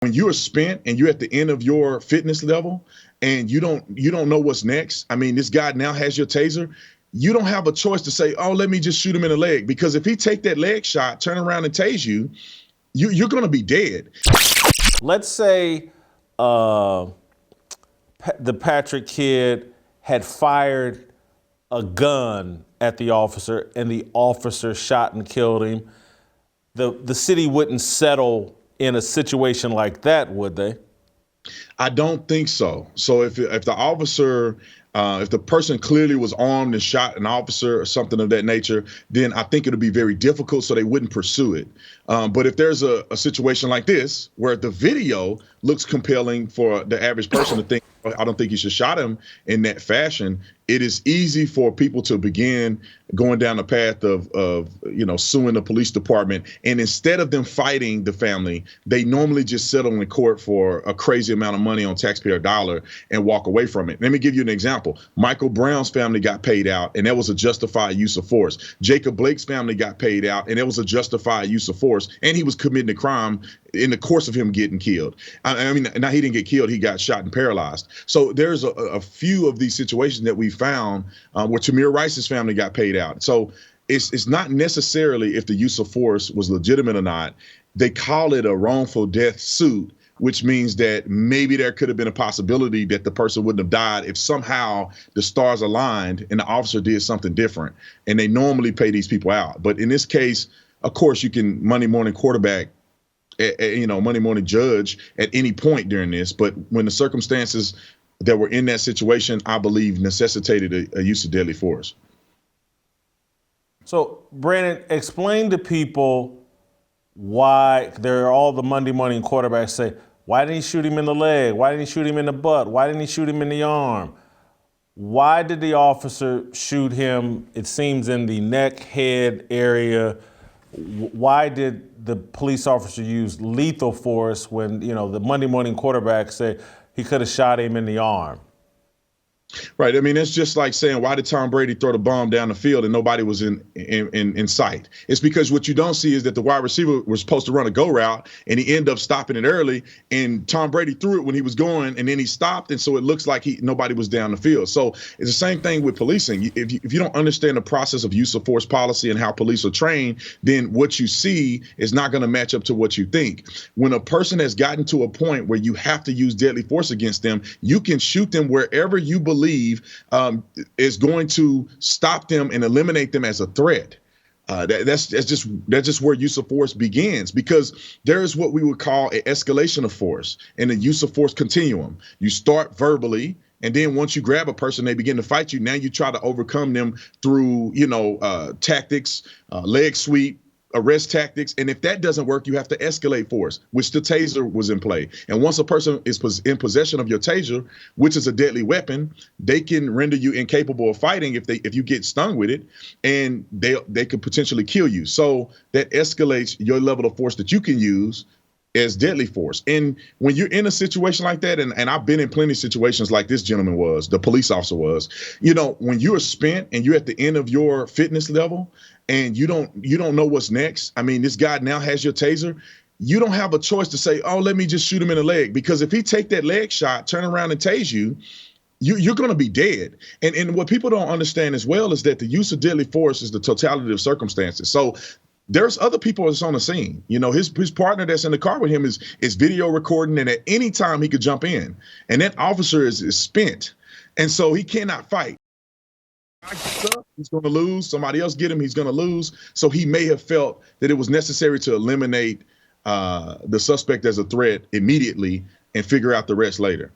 When you're spent and you're at the end of your fitness level and you don't know what's next. I mean, this guy now has your taser. You don't have a choice to say, oh, let me just shoot him in the leg, because if he take that leg shot, turn around and tase you, you're going to be dead. Let's say the Patrick kid had fired a gun at the officer and the officer shot and killed him. The city wouldn't settle in a situation like that, would they? I don't think so. So if the officer, if the person clearly was armed and shot an officer or something of that nature, then I think it would be very difficult, so they wouldn't pursue it. But if there's a situation like this where the video looks compelling for the average person to think, I don't think you should shot him in that fashion, it is easy for people to begin going down the path of suing the police department. And instead of them fighting the family, they normally just settle in court for a crazy amount of money on taxpayer dollar and walk away from it. Let me give you an example. Michael Brown's family got paid out, and that was a justified use of force. Jacob Blake's family got paid out, and it was a justified use of force, and he was committing a crime in the course of him getting killed. I mean, now he didn't get killed, he got shot and paralyzed. So there's a few of these situations that we found where Tamir Rice's family got paid out. So it's not necessarily if the use of force was legitimate or not. They call it a wrongful death suit, which means that maybe there could have been a possibility that the person wouldn't have died if somehow the stars aligned and the officer did something different. And they normally pay these people out. But in this case, of course, you can Monday morning quarterback, Monday morning judge at any point during this. But when the circumstances that were in that situation, I believe, necessitated a use of deadly force. So, Brandon, explain to people why there are all the Monday morning quarterbacks say, why didn't he shoot him in the leg? Why didn't he shoot him in the butt? Why didn't he shoot him in the arm? Why did the officer shoot him, it seems, in the neck, head area? Why did the police officer use lethal force when, the Monday morning quarterback said he could have shot him in the arm? Right. I mean, it's just like saying, why did Tom Brady throw the bomb down the field and nobody was in sight? It's because what you don't see is that the wide receiver was supposed to run a go route and he ended up stopping it early, and Tom Brady threw it when he was going and then he stopped. And so it looks like nobody was down the field. So it's the same thing with policing. If you don't understand the process of use of force policy and how police are trained, then what you see is not going to match up to what you think. When a person has gotten to a point where you have to use deadly force against them, you can shoot them wherever you believe is going to stop them and eliminate them as a threat. That's just where use of force begins, because there is what we would call an escalation of force and a use of force continuum. You start verbally, and then once you grab a person, they begin to fight you. Now you try to overcome them through, tactics, leg sweep, arrest tactics. And if that doesn't work, you have to escalate force, which the taser was in play. And once a person is in possession of your taser, which is a deadly weapon, they can render you incapable of fighting if you get stung with it, and they could potentially kill you. So that escalates your level of force that you can use as deadly force. And when you're in a situation like that, and I've been in plenty of situations like this gentleman was, the police officer was, when you're spent and you're at the end of your fitness level and you don't know what's next. I mean, this guy now has your taser. You don't have a choice to say, oh, let me just shoot him in the leg, because if he take that leg shot, turn around and tase you, you're going to be dead. And what people don't understand as well is that the use of deadly force is the totality of circumstances. So there's other people that's on the scene. His partner that's in the car with him is video recording, and at any time he could jump in. And that officer is spent. And so he cannot fight. He's going to lose. Somebody else get him, he's going to lose. So he may have felt that it was necessary to eliminate the suspect as a threat immediately and figure out the rest later.